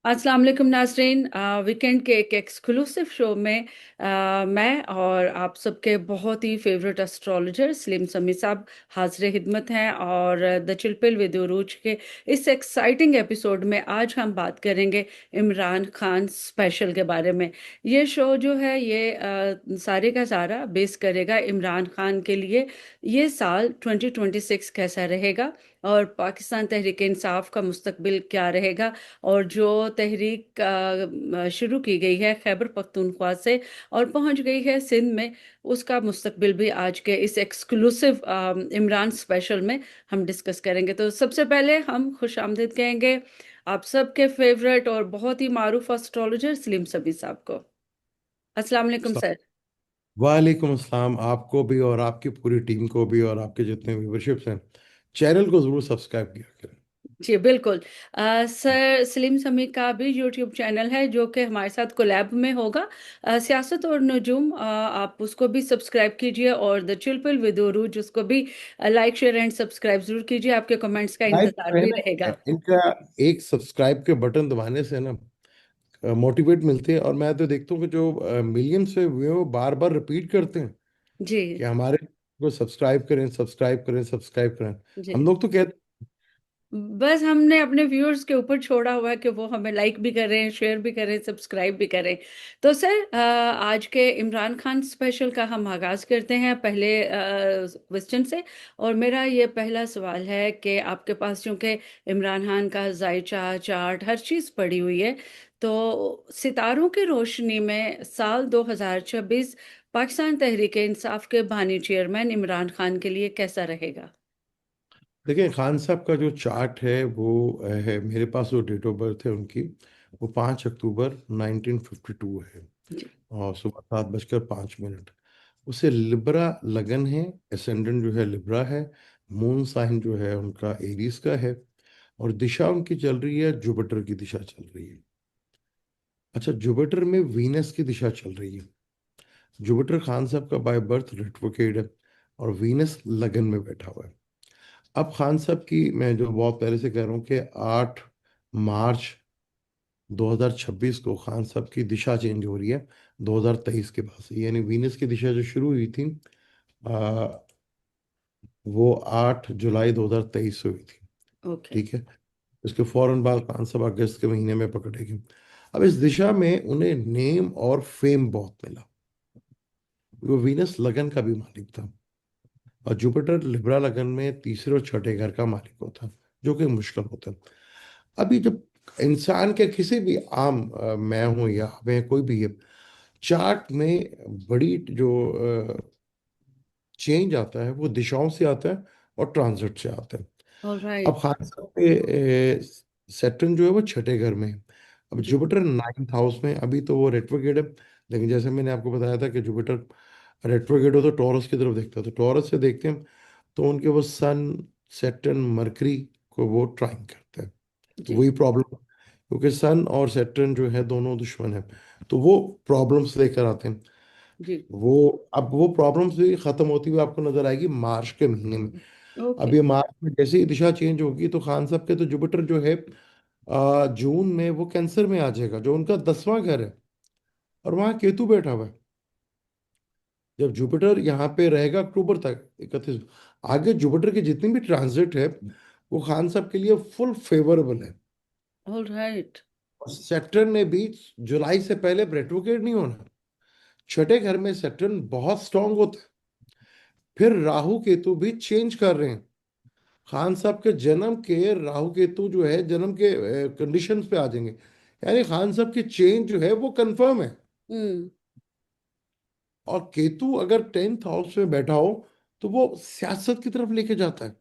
अस्सलाम वालेकुम नाजरीन। वीकेंड के एक एक्सक्लूसिव शो में मैं और आप सबके बहुत ही फेवरेट एस्ट्रोलॉजर सलीम समी साहब हाजिर खिदमत हैं। और द चिलपिल विद उरूज के इस एक्साइटिंग एपिसोड में आज हम बात करेंगे इमरान खान स्पेशल के बारे में। ये शो जो है ये सारे का सारा बेस करेगा इमरान खान के लिए ये साल 2026 कैसा रहेगा, और पाकिस्तान तहरीक इंसाफ का मुस्तकबिल क्या रहेगा, और जो तहरीक शुरू की गई है खैबर पख्तूनख्वा से और पहुंच गई है सिंध में, उसका मुस्तकबिल भी आज के इस एक्सक्लूसिव इमरान स्पेशल में हम डिस्कस करेंगे। तो सबसे पहले हम खुश आमदीद कहेंगे आप सबके फेवरेट और बहुत ही मारूफ एस्ट्रोलॉजर सलीम सबी साहब को। अस्सलाम वालेकुम सर। वालेकुम अस्सलाम। आपको भी और आपकी पूरी टीम को भी और आपके जितने व्यूवरशिप्स हैं, चैनल को ज़रूर सब्सक्राइब किया करें। जी बिल्कुल। सर सलीम समी का भी यूट्यूब चैनल है जो कि हमारे साथ कोलैब में होगा, सियासत और नजूम। आप उसको भी सब्सक्राइब कीजिए, और द चिलपिल विद उरूज उसको भी लाइक शेयर एंड सब्सक्राइब जरूर कीजिए। आपके कमेंट्स का लाइक इंतजार जो है भी ना, रहेगा। इनका एक सब्सक्राइब के बटन दबाने से ना मोटिवेट मिलते हैं। और मैं तो देखता हूँ कि जो मिलियंस से हुए हैं, वो बार बार रिपीट करते हैं जी। कि हमारे को सब्सक्राइब करें, सब्सक्राइब करें, सब्सक्राइब करें। हम जी, लोग तो कहते बस हमने अपने व्यूअर्स के ऊपर छोड़ा हुआ है कि वो हमें लाइक भी करें, शेयर भी करें, सब्सक्राइब भी करें। तो सर आज के इमरान खान स्पेशल का हम आगाज़ करते हैं पहले क्वेश्चन से। और मेरा ये पहला सवाल है कि आपके पास चूंकि इमरान खान का जायचा चार्ट हर चीज़ पड़ी हुई है, तो सितारों की रोशनी में साल 2026 पाकिस्तान तहरीक इंसाफ के बानी चेयरमैन इमरान खान के लिए कैसा रहेगा? देखिए, खान साहब का जो चार्ट है वो है, मेरे पास जो डेट ऑफ बर्थ है उनकी, वो 5 अक्टूबर 1952 है। जी। और सुबह 7:05। उसे लिब्रा लगन है, एसेंडेंट जो है लिब्रा है। मून साइन जो है उनका एरीज का है। और दिशा उनकी चल रही है, जुपिटर की दिशा चल रही है। अच्छा, जुपिटर में वीनस की दिशा चल रही है। जुपिटर खान साहब का बाय बर्थ रेट्रोग्रेड है, और वीनस लगन में बैठा हुआ है। अब खान साहब की मैं जो बहुत पहले से कह रहा हूँ कि 8 मार्च 2026 को खान साहब की दिशा चेंज हो रही है 2023 के बाद से। यानी वीनस की दिशा जो शुरू हुई थी, आ, वो 8 जुलाई 2023 से हुई थी। ओके। ठीक है। इसके फौरन बाद खान साहब अगस्त के महीने में पकड़ेगी। अब इस दिशा में उन्हें नेम और फेम बहुत मिला। वो वीनस लगन का भी मालिक था, और जुपिटर लिब्रा लगन में तीसरे और छठे घर का मालिक होता, जो कि मुश्किल होता है। अभी जब इंसान के किसी भी आम मैं हूं या मैं कोई भी है, चार्ट में बड़ी जो चेंज आता है वो दिशाओं से आता है और ट्रांजिट से आता है। अब ऑलराइट। खान साहब पे सैटर्न जो है वो छठे घर में है। अब जी। जुपिटर 9th हाउस में, अभी तो वो रेट्रोग्रेड है। लेकिन जैसे मैंने आपको बताया था कि जुपिटर रेट्रोग्रेड हो तो टॉरस की तरफ देखता है, तो टॉरस से देखते हैं तो उनके वो सन, सैटर्न, मरकरी को वो ट्राइन करते हैं। तो जी। वही प्रॉब्लम, क्योंकि सन और सैटर्न जो है दोनों दुश्मन है, तो वो प्रॉब्लम्स लेकर आते हैं। जी। वो अब वो प्रॉब्लम्स भी खत्म होती हुई आपको नजर आएगी मार्च के महीने में। ओके। अब ये मार्च में जैसे ही दिशा चेंज होगी तो खान साहब के तो जुपिटर जो है जून में वो कैंसर में आ जाएगा, जो उनका 10वां घर है। और वहाँ केतु बैठा हुआ है। जब जुपिटर यहाँ पे रहेगा अक्टूबर तक 31, आगे जुपिटर की जितनी भी ट्रांजिट है वो खान साहब के लिए फुल फेवरेबल है। ऑलराइट। और सैटर्न ने भी जुलाई से पहले रेट्रोग्रेड नहीं होना। छठे घर में सैटर्न बहुत स्ट्रांग होता है। फिर राहु केतु भी चेंज कर रहे हैं। खान साहब के जन्म के राहु केतु जो है जन्म के कंडीशंस पे आ जाएंगे। यानी खान साहब की चेंज जो है वो कंफर्म है। हम्म। और केतु अगर 10th हाउस में बैठा हो तो वो सियासत की तरफ लेके जाता है।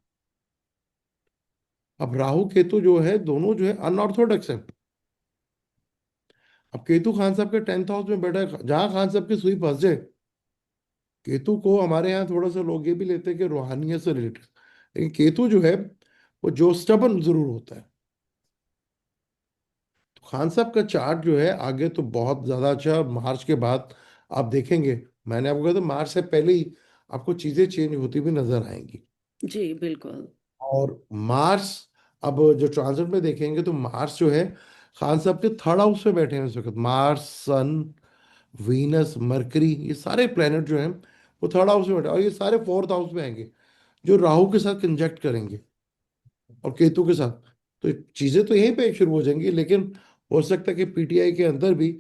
अब राहु केतु जो है दोनों जो है अनऑर्थोडॉक्स है। अब केतु खान साहब के 10th हाउस में बैठा है, जहां खान साहब की सुई फंस जाए। केतु को हमारे यहाँ थोड़ा सा लोग ये भी लेते हैं कि रूहानियत से रिलेटेड, लेकिन केतु जो है वो जो स्टबन जरूर होता है। तो खान साहब का चार्ट जो है आगे तो बहुत ज्यादा अच्छा है। मार्च के बाद आप देखेंगे, मैंने आपको कहा था मार्च से पहले ही आपको चीजें चेंज होती हुई नजर आएंगी। जी बिल्कुल। और मार्स, अब जो ट्रांजिट में देखेंगे तो मार्स जो है खान साहब के थर्ड हाउस में बैठे हैं इस वक्त। मार्स, सन, वीनस, मरकरी, ये सारे प्लेनेट जो हैं वो थर्ड हाउस में बैठे हैं, और ये सारे फोर्थ हाउस में आएंगे, जो राहु के साथ कंजक्ट करेंगे और केतु के साथ। तो चीजें तो यहीं पे शुरू हो जाएंगी, लेकिन हो सकता है कि पीटीआई के अंदर भी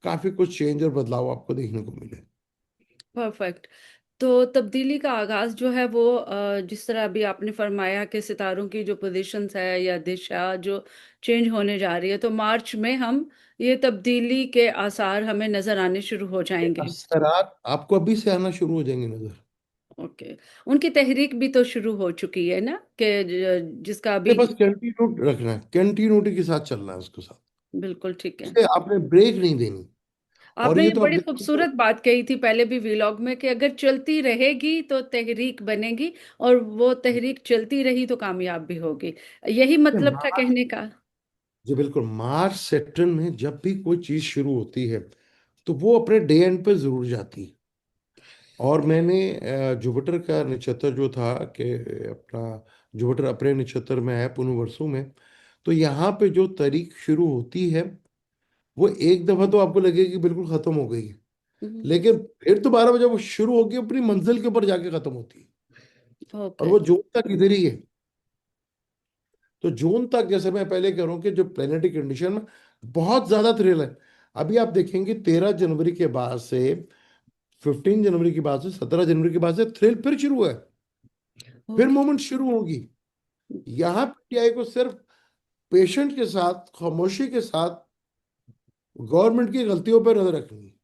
काफी कुछ चेंज और बदलाव आपको देखने को मिले। परफेक्ट। तो तब्दीली का आगाज जो है वो जिस तरह अभी आपने फरमाया कि सितारों की जो पोजीशंस है या दिशा जो चेंज होने जा रही है, तो मार्च में हम ये तब्दीली के आसार हमें नजर आने शुरू हो ये जाएंगे। असरात आपको अभी से आना शुरू हो जाएंगे नजर। ओके। उनकी तहरीक भी तो शुरू हो चुकी है ना, कि जिसका ये अभी। बस कंटिन्यू रखना है, कंटिन्यूटी के साथ चलना है उसके साथ। बिल्कुल ठीक है। उसे आपने ब्रेक नहीं देनी। और आपने ये ये तो आप बड़ी देखिए, खूबसूरत बात कही थी पहले भी व्लॉग में, कि अगर चलती रहेगी तो तहरीक बनेगी, और वो तहरीक चलती रही तो कामयाब भी होगी। यही मतलब था मार्स, कहने का। जी बिल्कुल, मार्स सेक्टर में जब भी कोई चीज शुरू होती है तो वो अपने डे एंड पे जरूर जाती है। और मैंने जुपिटर का नक्षत्र जो था कि अपना जुपिटर अपने नक्षत्र में है पुनर्वसु में, तो यहाँ पे जो तारीख शुरू होती है वो एक दफा तो आपको लगेगी कि बिल्कुल खत्म हो गई है, हम्म। लेकिन फिर दोबारा जब वो शुरू होगी अपनी मंजिल के ऊपर जाके खत्म होती है। और ओके। वो जून तक इधर ही है। तो जून तक, जैसे मैं पहले कह रहा हूँ कि जो प्लेनेटरी कंडीशन में बहुत ज्यादा थ्रिल है। अभी आप देखेंगे 13 जनवरी के बाद से, 15 जनवरी के बाद से, 17 जनवरी के बाद से थ्रिल फिर शुरू है। फिर ओके। मूवमेंट शुरू होगी। यहाँ पीटीआई को सिर्फ पेशेंट के साथ, खामोशी के साथ गवर्नमेंट की गलतियों पर नजर रखनी है।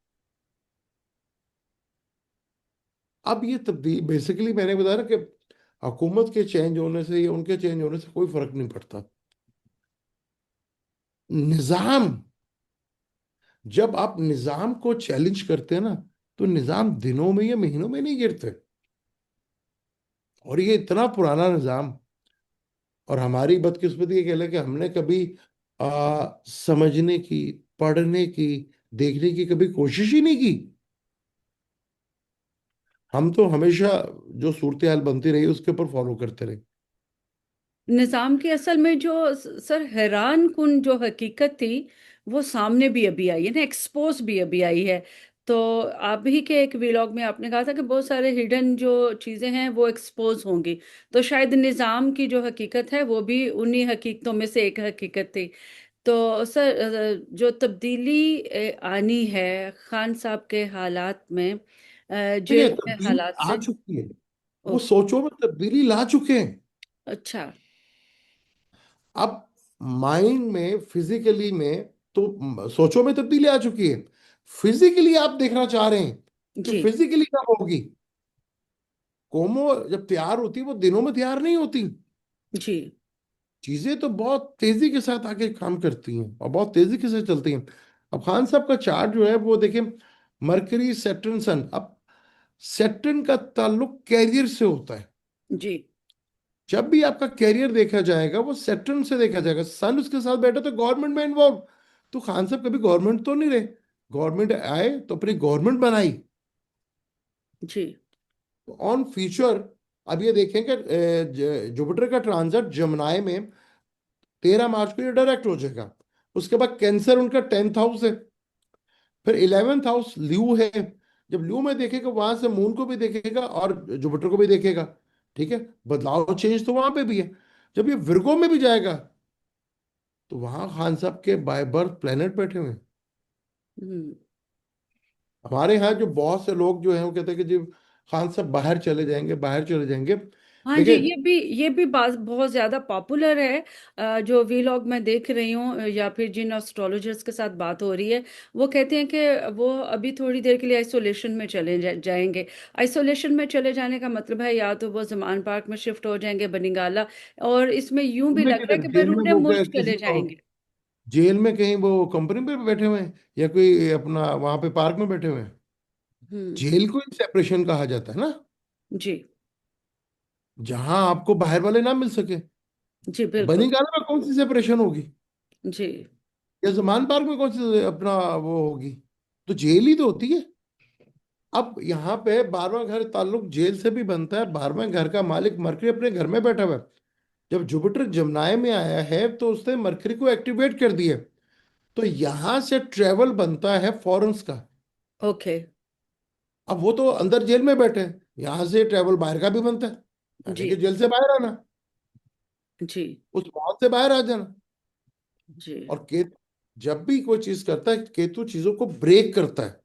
अब ये तब्दील बेसिकली मैंने बताया ना कि हुकूमत के चेंज होने से या उनके चेंज होने से कोई फर्क नहीं पड़ता। निजाम, जब आप निजाम को चैलेंज करते हैं ना, तो निजाम दिनों में या महीनों में नहीं गिरते। और ये इतना पुराना निजाम, और हमारी बदकिस्मती ये कह लें कि हमने कभी समझने की, पढ़ने की, देखने की कभी कोशिश ही नहीं की। हम तो हमेशा जो सूरत हाल बनती रही उसके ऊपर फॉलो करते रहे। निज़ाम की असल में जो सर हैरान कुन जो हकीकत थी, वो सामने भी अभी आई है ना, एक्सपोज भी अभी आई है। तो आप ही के एक व्लॉग में आपने कहा था कि बहुत सारे हिडन जो चीज़ें हैं वो एक्सपोज होंगी। तो शायद निज़ाम की जो हकीकत है वो भी उन्हीं हकीकतों में से एक हकीकत थी। तो सर जो तब्दीली आनी है खान साहब के हालात में, देखिए, जेल के तब्दीली हालात आ से। चुकी है। वो ओके। सोचो में तब्दीली ला चुके हैं। अच्छा। अब माइंड में, फिजिकली में, तो सोचो में तब्दीली आ चुकी है। फिजिकली आप देखना चाह रहे हैं कि जी। फिजिकली कब होगी। कोमो जब तैयार होती है वो दिनों में तैयार नहीं होती। जी। चीजें तो बहुत तेजी के साथ आगे काम करती हैं और बहुत तेजी के साथ चलती हैं। अब खान साहब का चार्ट जो है वो देखिए, मरकरी, सैटर्न, सन। अब सैटर्न का ताल्लुक कैरियर से होता है। जी। जब भी आपका कैरियर देखा जाएगा वो सैटर्न से देखा जाएगा। सन उसके साथ बैठा तो गवर्नमेंट में इन्वॉल्व। तो खान साहब कभी गवर्नमेंट तो नहीं रहे। गवर्नमेंट आए तो अपनी गवर्नमेंट बनाई। जी। ऑन फ्यूचर, अब ये देखें कि जुपिटर का ट्रांजिट जमनाई में 13 मार्च को ये डायरेक्ट हो जाएगा। उसके बाद कैंसर उनका 10th हाउस है। फिर 11th हाउस ल्यू है। जब ल्यू में देखेगा वहां से मून को भी देखेगा और जुपिटर को भी देखेगा। ठीक है, बदलाव, चेंज तो वहां पे भी है। जब ये विर्गो में भी जाएगा तो वहां खान साहब के बाय बर्थ प्लेनेट बैठे हुए हैं। हम्म। हमारे यहाँ जो बहुत से लोग जो हैं वो कहते हैं कि जी खान साहब बाहर चले जाएंगे, बाहर चले जाएंगे। हाँ जी, देखिए, ये भी बात बहुत ज्यादा पॉपुलर है। जो वीलॉग मैं देख रही हूँ या फिर जिन एस्ट्रोलॉजर्स के साथ बात हो रही है, वो कहते हैं कि वो अभी थोड़ी देर के लिए आइसोलेशन में चले जाएंगे। आइसोलेशन में चले जाने का मतलब है या तो वो जमान पार्क में शिफ्ट हो जाएंगे, बनिगाला, और इसमें यूं भी में लग रहा है किधर कि जेल में बैरून वो मुल्क किसी चले को, जाएंगे। जेल में कहीं वो कंपनी पे बैठे हुए हैं या कोई अपना वहां पे पार्क में बैठे हुए हैं। हम्म। जेल को ही सेपरेशन कहा जाता है ना, जी। जहां आपको बाहर वाले ना मिल सके। जी बिल्कुल। बनिगाला में कौन सी सेपरेशन होगी, जी। या जमान पार्क में कौन सी अपना वो होगी। तो जेल ही तो होती है। अब यहाँ पे 12वां घर ताल्लुक जेल से भी बनता है। 12वें घर का मालिक मरकरी अपने घर में बैठा हुआ है। जब जुपिटर जमनाय में आया है तो उसने मरकरी को एक्टिवेट कर दिया। तो यहां से ट्रेवल बनता है फॉरेन्स का। ओके। अब वो तो अंदर जेल में बैठे हैं, यहां से ट्रेवल बाहर का भी बनता है, यानी जी कि जेल से बाहर आना, जी उस मौत से बाहर आ जाना। जी। और केतु जब भी कोई चीज करता है, केतु चीजों को ब्रेक करता है।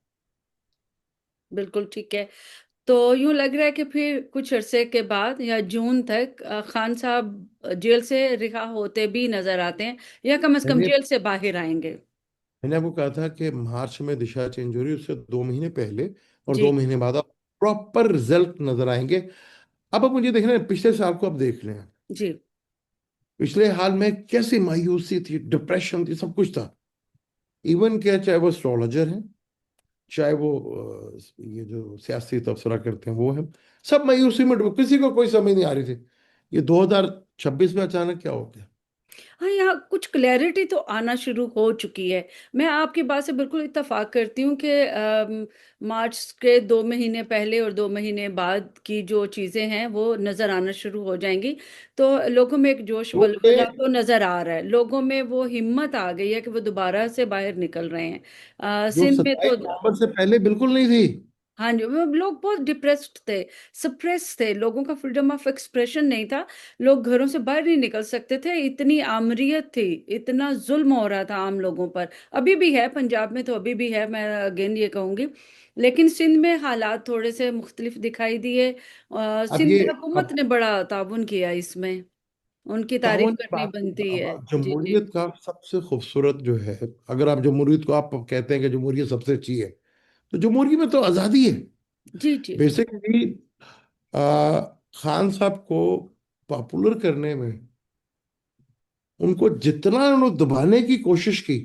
बिल्कुल ठीक है। तो यूं लग रहा है कि फिर कुछ अरसे के बाद या जून तक खान साहब जेल से रिहा होते भी नजर आते हैं, या कम से कम मैंने जेल से बाहर आएंगे। मैंने आपको कहा था कि मार्च में दिशा चेंज हो रही है, उससे 2 महीने पहले और जी 2 महीने बाद आप प्रॉपर रिजल्ट नजर आएंगे। अब मुझे देखना है, पिछले साल को आप देख लें। जी पिछले हाल में कैसी मायूसी थी, डिप्रेशन थी, सब कुछ था। इवन क्या, चाहे वो एस्ट्रोलॉजर हैं, चाहे वो ये जो सियासी तबसरा करते हैं वो है, सब मायूसी में किसी को कोई समझ नहीं आ रही थी। ये 2026 में अचानक क्या हो गया। हाँ, यहाँ कुछ क्लैरिटी तो आना शुरू हो चुकी है। मैं आपकी बात से बिल्कुल इत्तेफाक करती हूँ कि मार्च के 2 महीने पहले और 2 महीने बाद की जो चीज़ें हैं वो नज़र आना शुरू हो जाएंगी। तो लोगों में एक जोश तो ये बलबला तो नज़र आ रहा है, लोगों में वो हिम्मत आ गई है कि वो दोबारा से बाहर निकल रहे हैं। जो सिंध में 27 नवंबर तो से पहले बिल्कुल नहीं थी। हाँ जी, वो लोग बहुत डिप्रेस्ड थे, सप्रेस थे, लोगों का फ्रीडम ऑफ एक्सप्रेशन नहीं था। लोग घरों से बाहर नहीं निकल सकते थे, इतनी आमरियत थी, इतना जुल्म हो रहा था आम लोगों पर। अभी भी है, पंजाब में तो अभी भी है, मैं अगेन ये कहूंगी। लेकिन सिंध में हालात थोड़े से मुख्तलिफ दिखाई दिए। अब ये सिंध हुकूमत अब ने बड़ा ताउन किया इसमें, उनकी तारीफ तावन की करनी बात नहीं, बनती है। अब जी जी जमहूरियत का सबसे खूबसूरत जो है, अगर आप जमहूरियत को आप कहते हैं कि जमहूरियत सबसे अच्छी है, तो जमहूरियत में तो आज़ादी है। जी जी बेसिकली खान साहब को पॉपुलर करने में उनको जितना उन्होंने दबाने की कोशिश की,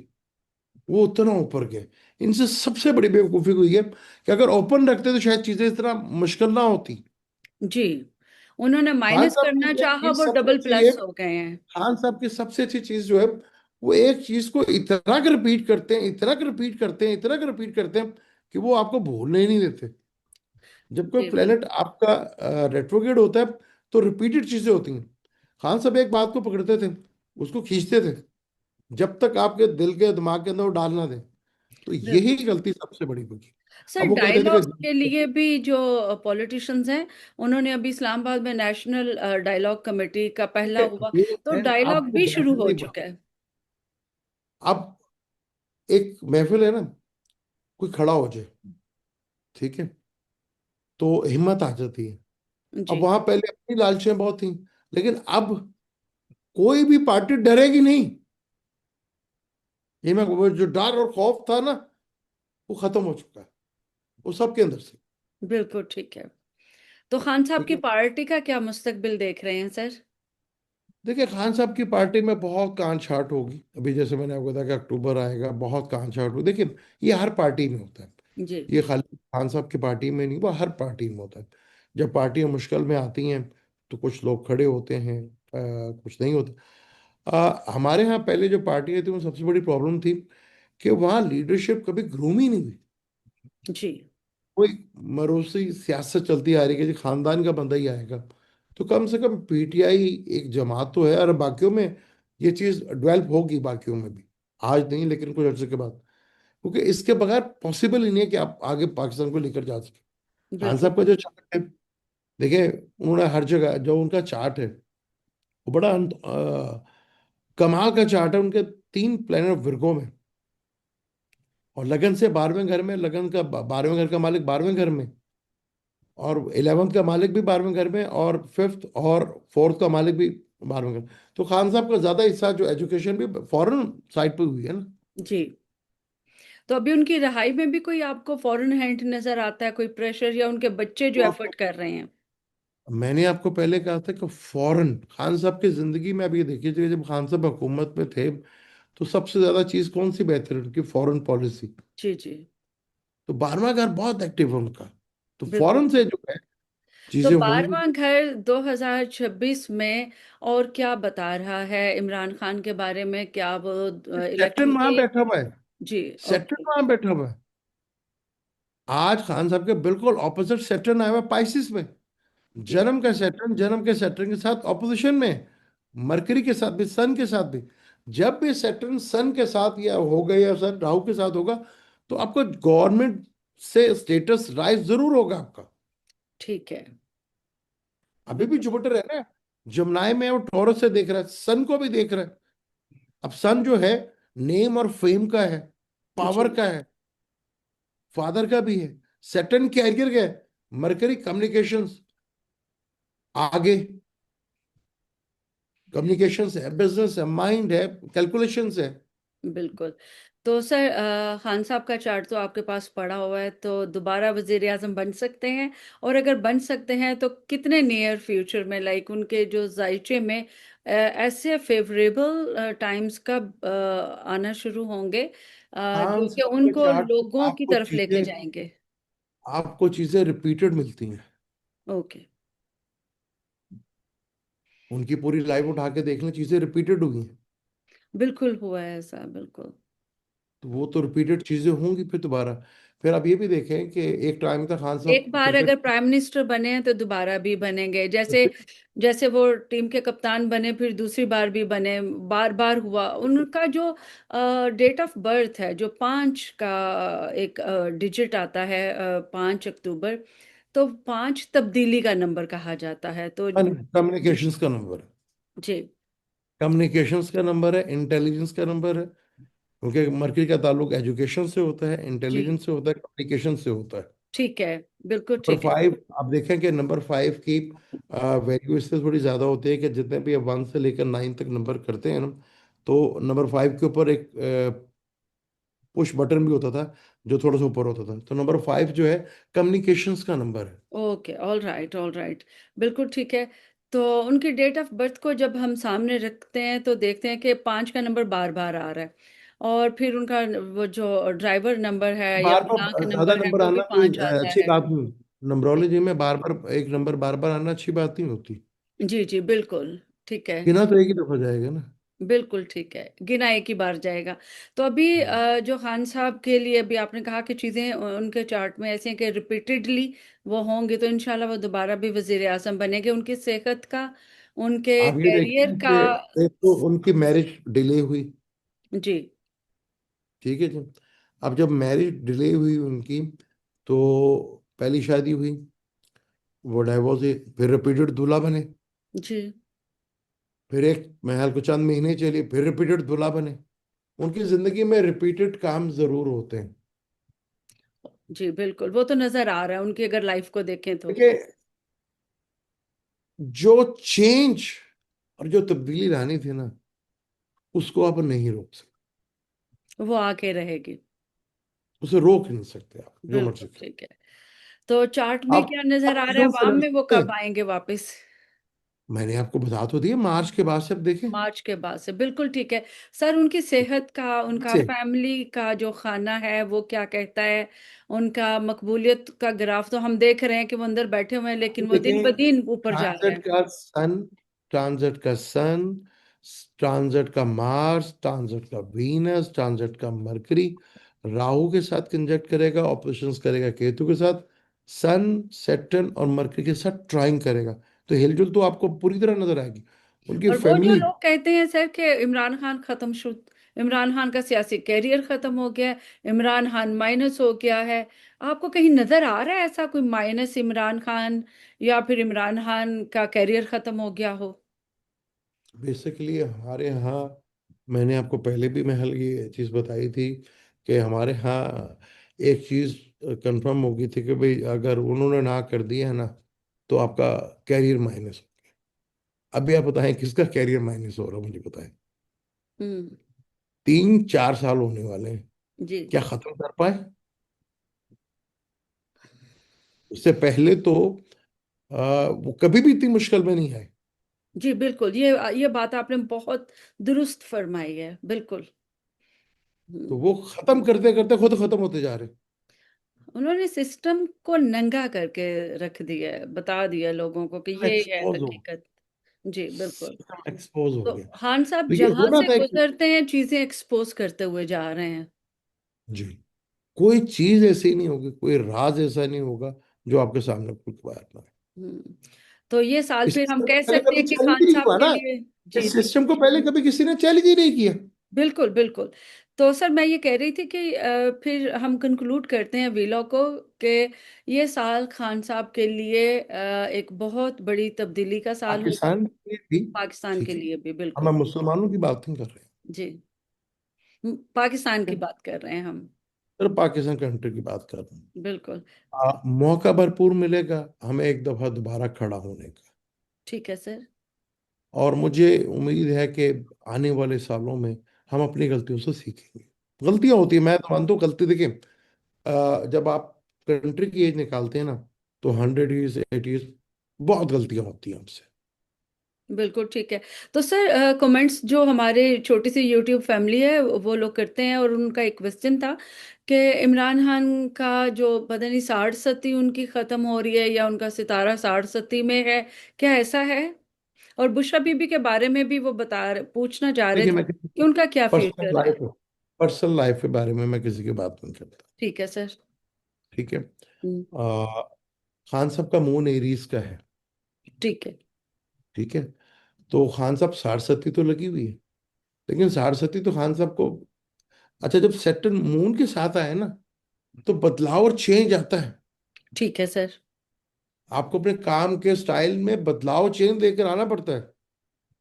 वो उतना ऊपर गए। इनसे सबसे बड़ी बेवकूफ़ी हुई है कि अगर ओपन रखते तो शायद चीज़ें इतना मुश्किल ना होती। जी। उन्होंने खान माइनस साहब करना की एक चाहा, चीज वो सबसे डबल अच्छी है, प्लस हो गए हैं। खान साहब की सबसे अच्छी चीज जो है, वो एक चीज को इतना कर रिपीट करते हैं, इतना कर रिपीट करते हैं, इतना कर रिपीट करते हैं कि वो आपको भूलने ही नहीं देते। जब कोई जी प्लेनेट बिल्कुल आपका रेट्रोग्रेड होता है, तो रिपीटेड चीजें होती हैं। खान साहब एक बात को पकड़ते थे, उसको खींचते थे, जब तक आपके दिल के दिमाग के अंदर वो डाल ना दे। तो यही बिल्कुल। गलती सबसे बड़ी होगी। सर अब वो कहते थे डायलॉग के कि लिए भी जो पॉलिटिशियंस हैं, उन्होंने अभी इस्लामाबाद में नेशनल डायलॉग कमेटी का पहला हुआ, ये तो है, डायलॉग आपको भी शुरू बैठने हो नहीं चुका पड़ता। है। अब एक महफिल है ना, कोई खड़ा हो जाए, ठीक है, तो हिम्मत आ जाती है। अब जी वहां पहले अपनी लालचें बहुत थी, लेकिन अब कोई भी पार्टी डरेगी नहीं। ये मैं, वो जो डर और खौफ था ना, वो खत्म हो चुका है, वो सबके अंदर से। बिल्कुल ठीक है। तो खान साहब ठीक की है, पार्टी का क्या मुस्तकबिल देख रहे हैं सर? देखिए खान साहब की पार्टी में बहुत कांट छाट होगी। अभी जैसे मैंने आपको बताया कि अक्टूबर आएगा, बहुत कांट छाट होगी। देखिए, ये हर पार्टी में होता है, जी ये खाली खान साहब की पार्टी में नहीं, वो हर पार्टी में होता है। जब पार्टियां मुश्किल में आती हैं, तो कुछ लोग खड़े होते हैं, कुछ नहीं होता। हमारे यहाँ पहले जो पार्टियां थी, वो सबसे बड़ी प्रॉब्लम थी कि वहाँ लीडरशिप कभी ग्रूम ही नहीं हुई। जी कोई मरोसी सियासत चलती आ रही है कि जी खानदान का बंदा ही आएगा। तो कम से कम पीटीआई एक जमात तो है, और बाकियों में ये चीज डेवलप होगी, बाकियों में भी। आज नहीं, लेकिन कुछ अर्से के बाद, क्योंकि इसके बगैर पॉसिबल ही नहीं है कि आप आगे पाकिस्तान को लेकर जा सके। खान बिल्कुल। साहब का जो चार्ट है, देखिए, उन्होंने हर जगह जो उनका चार्ट है, वो बड़ा कमाल का चार्ट है। उनके 3 प्लेनेट विर्गो में, और लगन से 12वें घर में, लगन का 12वें घर का मालिक 12वें घर में, और 11th का मालिक भी 12वें घर में, और फिफ्थ और फोर्थ का मालिक भी 12वें घर। तो खान साहब का ज्यादा हिस्सा जो एजुकेशन भी फॉरेन साइड पे हुई है ना। जी। तो अभी उनकी रिहाई में भी कोई आपको फॉरेन हैंड नजर आता है, कोई प्रेशर, या उनके बच्चे जो तो एफर्ट कर रहे हैं? मैंने आपको पहले कहा था कि फॉरेन खान साहब की जिंदगी में, अब ये देखिए, जब खान साहब हुकूमत में थे, तो सबसे ज्यादा चीज कौन सी बेहतर है, उनकी फॉरेन पॉलिसी। जी जी तो 12वां घर बहुत एक्टिव है उनका। तो बिल्कुल। फॉरेन से जो है तो चीजें होंगी। 12वां घर 2026 में और क्या बता रहा है इमरान खान के बारे में? क्या वो सैटर्न इलेक्शन वहां की? बैठा हुआ है, जी सैटर्न ओके। वहां बैठा हुआ है। आज खान साहब के बिल्कुल ऑपोजिट सैटर्न आया हुआ पाइसिस में। जी जन्म के सैटर्न के साथ ऑपोजिशन में, मरकरी के साथ भी, सन के साथ भी। जब भी सैटर्न सन के साथ या होगा या सन राहु के साथ होगा, तो आपको गवर्नमेंट से स्टेटस राइज जरूर होगा आपका। ठीक है। अभी भी बिल्कुल। जुपिटर है ना, जमनाई में, वो टॉरस से देख रहा है, सन को भी देख रहा है। अब सन जो है, नेम और फेम का है, जी। पावर का है, फादर का भी है। सैटर्न कैरियर का है। मरकरी कम्युनिकेशंस, आगे कम्युनिकेशंस है, बिजनेस है, माइंड है, कैलकुलेशंस है। बिल्कुल। तो सर, खान साहब का चार्ट तो आपके पास पड़ा हुआ है, तो दोबारा वजीर आजम बन सकते हैं? और अगर बन सकते हैं तो कितने नियर फ्यूचर में, लाइक उनके जो जायचे में ऐसे फेवरेबल टाइम्स कब आना शुरू होंगे खान जो कि साहब के उनको चार्ट में लोगों की तरफ लेके जाएंगे? आपको चीजें रिपीटेड मिलती हैं। ओके। उनकी पूरी लाइफ उठा के देख लें, चीजें रिपीटेड हुई हैं। बिल्कुल हुआ है ऐसा, बिल्कुल। तो वो तो रिपीटेड चीजें होंगी फिर दोबारा। फिर आप ये भी देखें कि एक टाइम था खान एक साहब बार अगर क्रिकेट। प्राइम मिनिस्टर बने हैं तो दोबारा भी बनेंगे, जैसे जैसे वो टीम के कप्तान बने फिर दूसरी बार भी बने, बार बार हुआ। उनका जो डेट ऑफ बर्थ है, जो 5 का एक डिजिट आता है, 5 अक्टूबर, तो 5 तब्दीली का नंबर कहा जाता है, तो जी। कम्युनिकेशंस का नंबर है। जी। कम्युनिकेशंस का नंबर है, इंटेलिजेंस का नंबर है। क्योंकि मर्करी का ताल्लुक एजुकेशन से होता है, जी। इंटेलिजेंस से होता है, कम्युनिकेशन से होता है। ठीक है। बिल्कुल नंबर ठीक है। 5, आप देखें कि नंबर 5 की वैल्यू इससे थोड़ी ज़्यादा होती है, कि जितने भी आप 1 से लेकर 9 तक नंबर करते हैं ना, तो नंबर 5 के ऊपर एक पुश बटन भी होता था, जो थोड़ा सा ऊपर होता था। तो नंबर 5 जो है, कम्युनिकेशंस का नंबर है। Okay, all right, all right. बिल्कुल ठीक है। तो उनकी डेट ऑफ बर्थ को जब हम सामने रखते हैं तो देखते हैं कि 5 का नंबर बार बार आ रहा है, और फिर उनका वो जो ड्राइवर नंबर है या बार प्लांक बार ज्यादा नंबर है नंबर वो भी आना कोई 5 आता अच्छी है। बात नहीं। नंबरोलॉजी में बार बार एक नंबर बार बार आना अच्छी बात नहीं होती। जी जी, बिल्कुल ठीक है। गिना तो एक ही दफा जाएगा ना। बिल्कुल ठीक है, गिना एक ही बार जाएगा। तो अभी हम्म। जो खान साहब के लिए अभी आपने कहा कि चीज़ें उनके चार्ट में ऐसी हैं कि रिपीटेडली वो होंगे, तो इंशाल्लाह वो दोबारा भी वजीर आजम बनेंगे। उनकी सेहत का, उनके आप ये कैरियर देखें का। कि एक तो उनकी मैरिज डिले हुई। जी। ठीक है जी। अब जब मैरिज डिले हुई उनकी, तो पहली शादी हुई, वो डाइवोर्स हुई, फिर रिपीटेड दूल्हा बने। जी। फिर एक महल को चंद महीने चली, फिर रिपीटेड दूल्हा बने। उनकी जिंदगी में रिपीटेड काम जरूर होते हैं। जी बिल्कुल, वो तो नजर आ रहा है उनकी अगर लाइफ को देखें तो। देखिए, जो चेंज और जो तब्दीली लानी थी ना, उसको आप नहीं रोक सकते। वो आके रहेगी। उसे रोक नहीं सकते आप, जो मर्जी बिल्कुल करें। ठीक है। तो चार्ट में आप क्या नजर आप आ रहा है, क्यों वाम में वो समझते हैं? कब आएंगे वापस? मैंने आपको बता तो दिया, मार्च के बाद से अब देखें। मार्च के बाद से, बिल्कुल ठीक है। सर, उनकी सेहत का, उनका से फैमिली का जो खाना है वो क्या कहता है? उनका मकबूलियत का ग्राफ तो हम देख रहे हैं कि वो अंदर बैठे हुए हैं, लेकिन वो दिन ब देखें, दिन ऊपर जा रहे ट्रांजिट हैं। का सन ट्रांजिट का सन ट्रांजिट का मार्स, ट्रांजिट का वीनस, ट्रांजिट का मरकरी, राहु के साथ कंजक्ट करेगा, ऑपोजिशंस करेगा केतु के साथ, सन सैटर्न और मरकरी के साथ ट्राइन करेगा। तो हिलजुल तो आपको पूरी तरह नजर आएगी। उनकी और वो जो फैमिली। लोग कहते हैं सर कि इमरान खान खत्म शुद, इमरान खान का सियासी कैरियर खत्म हो गया है, इमरान खान माइनस हो गया है, आपको कहीं नजर आ रहा है ऐसा कोई माइनस इमरान खान, या फिर इमरान खान का कैरियर खत्म हो गया हो? बेसिकली हमारे यहाँ, मैंने आपको पहले भी महल ये चीज़ बताई थी, कि हमारे यहाँ एक चीज़ कंफर्म हो गई थी कि भाई अगर उन्होंने ना कर दिया है ना, तो आपका कैरियर माइनस। अभी आप बताएं किसका कैरियर माइनस हो रहा है, मुझे बताएं। हम्म। 3-4 साल होने वाले हैं, जी। क्या खत्म कर पाए? उससे पहले तो वो कभी भी इतनी मुश्किल में नहीं आए। जी बिल्कुल, ये बात आपने बहुत दुरुस्त फरमाई है, बिल्कुल। तो हम्म। वो खत्म करते करते खुद खत्म होते जा रहे उन्होंने सिस्टम को नंगा करके रख दिया है, बता दिया लोगों को कि हैं। ये है एक्सपोज हो, हकीकत। जी बिल्कुल। सिस्टम एक्सपोज हो तो गया। खान साहब तो ये जहां होना से था कि, गुजरते हैं चीजें एक्सपोज करते हुए जा रहे हैं। जी, कोई चीज ऐसी नहीं होगी, कोई राज ऐसा नहीं होगा जो आपके सामने खुल के बाहर ना आए। हम्म। तो ये साल इस फिर हम सिस्टम को कह पहले सकते कभी हैं कि चैलेंज खान ही नहीं साहब हुआ के ना। लिए। जी इस जी। सिस्टम को पहले कभी किसी ने चैलेंज ही नहीं किया। बिल्कुल बिल्कुल। तो सर मैं ये कह रही थी कि फिर हम कंक्लूड करते हैं वीलॉग को कि ये साल खान साहब के लिए एक बहुत बड़ी तब्दीली का साल होगा। पाकिस्तान के लिए भी पाकिस्तान के ठीक है। लिए भी हम बिल्कुल। मुसलमानों की बात नहीं कर रहे जी। पाकिस्तान की हैं, बात कर रहे हैं हम। सिर्फ पाकिस्तान कंट्री की बात कर रहे हैं। बिल्कुल। मौका भरपूर मिलेगा हमें एक दफा दोबारा खड़ा होने का। ठीक है सर। और मुझे उम्मीद है कि आने वाले सालों में हम अपनी गलतियों से सीखेंगे। गलतियां होती है, मैं तो मानता हूँ गलती। देखिए, जब आप कंट्री की एज निकालते हैं ना, तो 100 ईयर्स 80 ईयर्स बहुत गलतियां होती हैं हमसे। बिल्कुल ठीक है। तो सर कमेंट्स जो हमारे छोटी सी यूट्यूब फैमिली है वो लोग करते हैं, और उनका एक क्वेश्चन था कि इमरान खान का जो पता नहीं साठ सती उनकी खत्म हो रही है या उनका सितारा साठ सती में है, क्या ऐसा है? और बुशरा बीबी के बारे में भी वो पूछना चाह रहे देखिए, थे मैं किसी कि उनका क्या पर्सनल फ्यूचर है। लाइफ पर्सनल लाइफ के बारे में मैं किसी की बात नहीं करता। ठीक है सर। ठीक है। हम्म। खान साहब का मून एरीज का है। ठीक है। ठीक है। तो खान साहब सारसती तो लगी हुई है, लेकिन सारसती तो खान साहब को, अच्छा, जब सेटन मून के साथ आए ना, तो बदलाव और चेंज आता है। ठीक है सर। आपको अपने काम के स्टाइल में बदलाव चेंज देकर आना पड़ता है।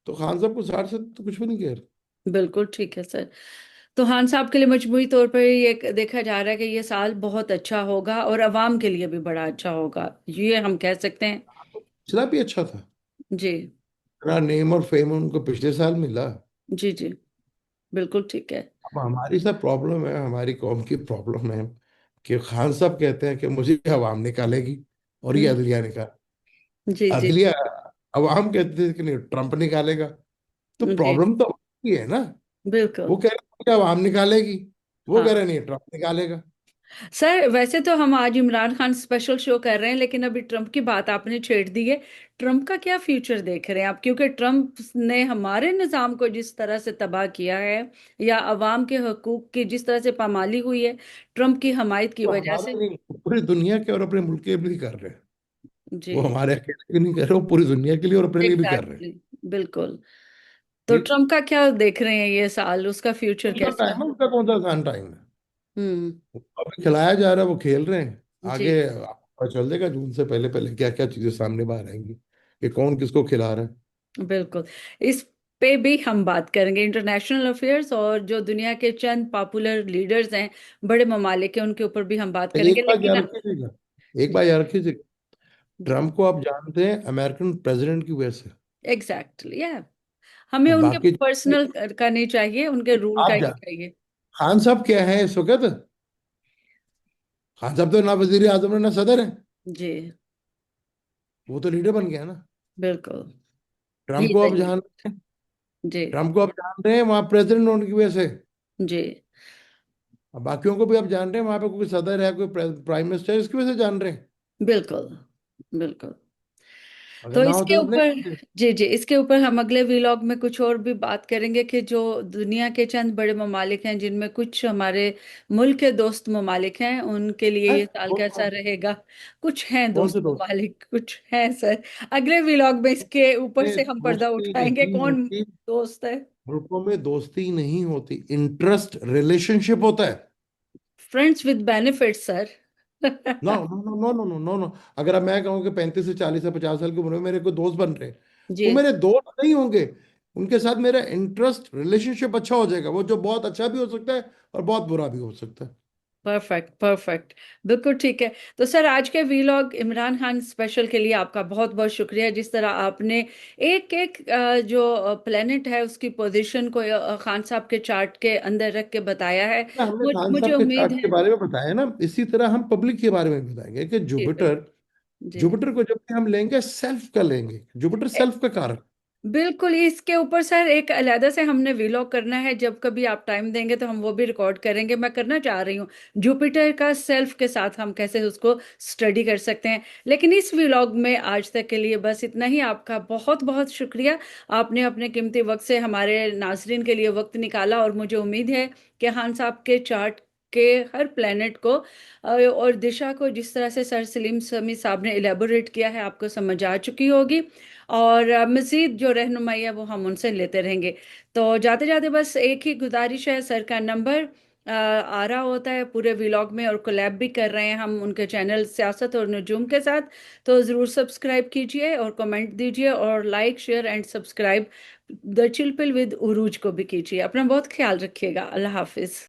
तो खान साहब को सारसती तो कुछ भी नहीं कह रहे। बिल्कुल ठीक है सर। तो खान साहब के लिए मजमूई तौर पर ये देखा जा रहा है कि ये साल बहुत अच्छा होगा और अवाम के लिए भी बड़ा अच्छा होगा, ये हम कह सकते हैं। पिछला भी अच्छा था। जी इतना नेम और फेम उनको पिछले साल मिला। जी। जी बिल्कुल ठीक है। अब हमारी सब प्रॉब्लम है, हमारी कौम की प्रॉब्लम है कि खान साहब कहते हैं कि मुझे अवाम निकालेगी और ये हम्म। अदलिया निकाल, जी जी। अदलिया, अवाम कहते थे कि नहीं ट्रंप निकालेगा। तो जी प्रॉब्लम तो ये है ना। वो बिल्कुल। कह रहे हैं मुझे अवाम निकालेगी, वो कह हाँ रहे नहीं ट्रंप निकालेगा। सर, वैसे तो हम आज इमरान खान स्पेशल शो कर रहे हैं, लेकिन अभी ट्रम्प की बात आपने छेड़ दी है। ट्रम्प का क्या फ्यूचर देख रहे हैं आप? क्योंकि ट्रम्प ने हमारे निज़ाम को जिस तरह से तबाह किया है, या अवाम के हकूक की जिस तरह से पामाली हुई है ट्रम्प की हमायत की वो वजह हमारे से। नहीं, पूरी दुनिया के और अपने मुल्क के लिए भी कर रहे हैं। जी। वो हमारे अकेले के नहीं कर रहे, वो पूरी दुनिया के लिए और अपने लिए भी कर रहे हैं। एग्जैक्टली। बिल्कुल। तो ठीक। ट्रम्प का क्या देख रहे हैं ये साल, उसका फ्यूचर कौन सा कैसा टाइम है? है उनका, कौन सा आसान टाइम है? हम्म। अभी खिलाया जा रहा है, वो खेल रहे हैं। जी। आगे आपको पता चल देगा जून से पहले पहले क्या क्या चीजें सामने बाहर आएंगी कि कौन किसको खिला रहा है। बिल्कुल। इस पे भी हम बात करेंगे, इंटरनेशनल अफेयर्स और जो दुनिया के चंद पॉपुलर लीडर्स हैं, बड़े ममालिक हैं, उनके ऊपर भी हम बात करेंगे, एक बात लेकिन याद रखिएगा, एक बात याद रखिएगा, जी ट्रम्प को आप जानते हैं अमेरिकन प्रेसिडेंट की वजह से। एग्जैक्टली या हमें और उनके बाकी पर्सनल का नहीं चाहिए, उनके रूल का आप ही जान, चाहिए। खान साहब क्या है इस वक्त? खान साहब तो ना वजीर आजम है ना सदर है। जी वो तो लीडर बन गया ना। बिल्कुल। ट्रम्प ये को आप सही है। जान रहे हैं, जी ट्रम्प को आप जान रहे हैं वहां प्रेसिडेंट होने की वजह से। जी अब बाकियों को भी आप जान रहे हैं, वहां पे कोई सदर है, कोई प्राइम मिनिस्टर है, इसकी वजह से जान रहे हैं। बिल्कुल बिल्कुल। अगर तो ना इसके होते तो नहीं ऊपर, जानते। जी जी, इसके ऊपर हम अगले व्लॉग में कुछ और भी बात करेंगे कि जो दुनिया के चंद बड़े ममालिक हैं, जिनमें कुछ हमारे मुल्क के दोस्त ममालिक हैं, उनके लिए हैं? ये साल कौन कैसा कौन रहेगा। कुछ हैं कौन दोस्त से दोस्त? ममालिक, कुछ हैं सर। अगले व्लॉग में इसके ऊपर में से हम पर्दा दोस्ती उठाएंगे नहीं कौन होती। दोस्त है। मुल्कों में दोस्ती नहीं होती, इंटरेस्ट रिलेशनशिप होता है। Friends with benefit sir. No no no no no no no no. अगर अब मैं कहूँ कि 35 से 40 से 50 साल की उम्र में मेरे को दोस्त बन रहे हैं, वो जी। मेरे दोस्त नहीं होंगे। उनके साथ मेरा इंटरेस्ट रिलेशनशिप अच्छा हो जाएगा, वो जो बहुत अच्छा भी हो सकता है और बहुत बुरा भी हो सकता है। Perfect perfect. बिल्कुल ठीक है। तो सर आज के वीलॉग इमरान खान स्पेशल के लिए आपका बहुत बहुत शुक्रिया, जिस तरह आपने एक एक जो प्लेनेट है उसकी पोजीशन को खान साहब के चार्ट के अंदर रख के बताया है। ना, हमने खान मुझे साहब के उम्मीद चार्ट के है। बारे में बताया ना, इसी तरह हम पब्लिक के बारे में भी बताएंगे कि जी जुपिटर, बिल्कुल। जी। जुपिटर को जब भी हम लेंगे सेल्फ का लेंगे, जुपिटर सेल्फ का कारक। बिल्कुल, इसके ऊपर सर एक अलहदा से हमने व्लॉग करना है, जब कभी आप टाइम देंगे तो हम वो भी रिकॉर्ड करेंगे। मैं करना चाह रही हूँ जुपिटर का सेल्फ के साथ हम कैसे उसको स्टडी कर सकते हैं। लेकिन इस व्लॉग में आज तक के लिए बस इतना ही। आपका बहुत बहुत शुक्रिया, आपने अपने कीमती वक्त से हमारे नाजरीन के लिए वक्त निकाला, और मुझे उम्मीद है कि खान साहब के चार्ट के हर प्लेनेट को और दिशा को जिस तरह से सर सलीम समी साहब ने इलेबोरेट किया है आपको समझ आ चुकी होगी। और मज़ीद जो रहनुमाई है वो हम उनसे लेते रहेंगे। तो जाते जाते बस एक ही गुजारिश है, सर का नंबर आ रहा होता है पूरे व्लॉग में, और कोलैब भी कर रहे हैं हम उनके चैनल सियासत और नजूम के साथ। तो ज़रूर सब्सक्राइब कीजिए और कमेंट दीजिए और like share and subscribe the Chillpill with Urooj को भी कीजिए। अपना बहुत ख्याल रखिएगा। अल्लाह हाफिज।